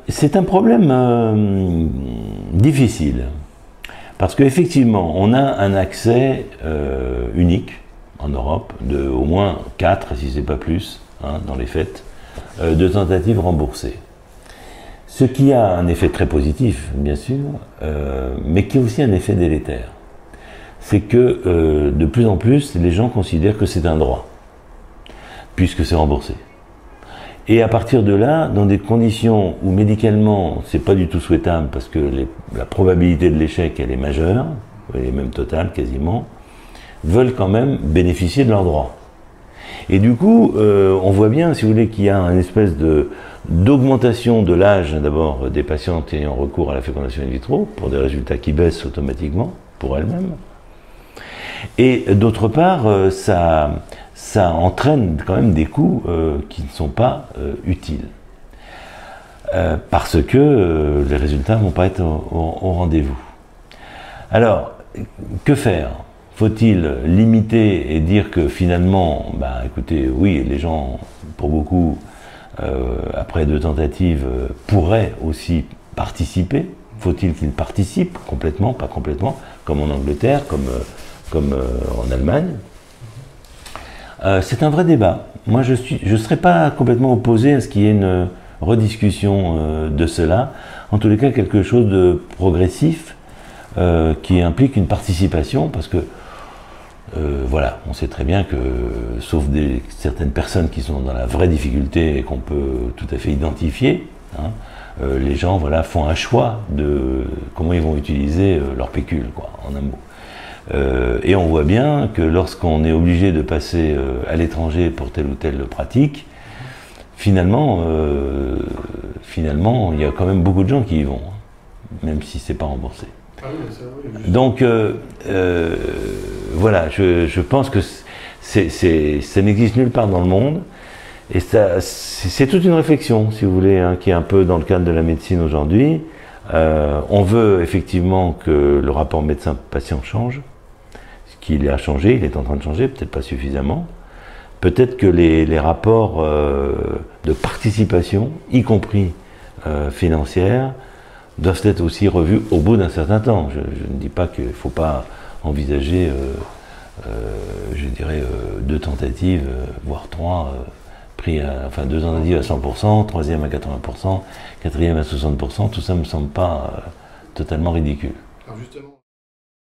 C'est un problème difficile, parce qu'effectivement, on a un accès unique en Europe, de au moins 4, si ce n'est pas plus, hein, dans les faits, de tentatives remboursées. Ce qui a un effet très positif, bien sûr, mais qui a aussi un effet délétère. C'est que de plus en plus, les gens considèrent que c'est un droit, puisque c'est remboursé. Et à partir de là, dans des conditions où médicalement, c'est pas du tout souhaitable, parce que la probabilité de l'échec, elle est majeure, elle est même totale quasiment, veulent quand même bénéficier de leurs droits. Et du coup, on voit bien, si vous voulez, qu'il y a une espèce d'augmentation de l'âge, d'abord, des patientes ayant recours à la fécondation in vitro, pour des résultats qui baissent automatiquement, pour elles-mêmes. Et d'autre part, ça entraîne quand même des coûts qui ne sont pas utiles. Parce que les résultats ne vont pas être au rendez-vous. Alors, que faire? Faut-il limiter et dire que finalement, bah, écoutez, oui, les gens, pour beaucoup, après 2 tentatives, pourraient aussi participer? Faut-il qu'ils participent complètement, pas complètement, comme en Angleterre, comme en Allemagne? C'est un vrai débat. Moi, je ne serais pas complètement opposé à ce qu'il y ait une rediscussion de cela. En tous les cas, quelque chose de progressif qui implique une participation, parce que voilà, on sait très bien que, sauf certaines personnes qui sont dans la vraie difficulté et qu'on peut tout à fait identifier, hein, les gens voilà, font un choix de comment ils vont utiliser leur pécule, quoi, en un mot. Et on voit bien que lorsqu'on est obligé de passer à l'étranger pour telle ou telle pratique, finalement, il y a quand même beaucoup de gens qui y vont, hein, même si c'est pas remboursé. Ah oui, ça, oui, donc, voilà, je pense que ça n'existe nulle part dans le monde, et c'est toute une réflexion, si vous voulez, hein, qui est un peu dans le cadre de la médecine aujourd'hui. On veut effectivement que le rapport médecin-patient change, ce qu'il a changé, il est en train de changer, peut-être pas suffisamment. Peut-être que les rapports de participation, y compris financière, doivent être aussi revus au bout d'un certain temps. Je ne dis pas qu'il ne faut pas envisager, je dirais, 2 tentatives, voire 3, enfin 2 tentatives à 100%, 3e à 80%, 4e à 60%, tout ça ne me semble pas totalement ridicule. Alors justement.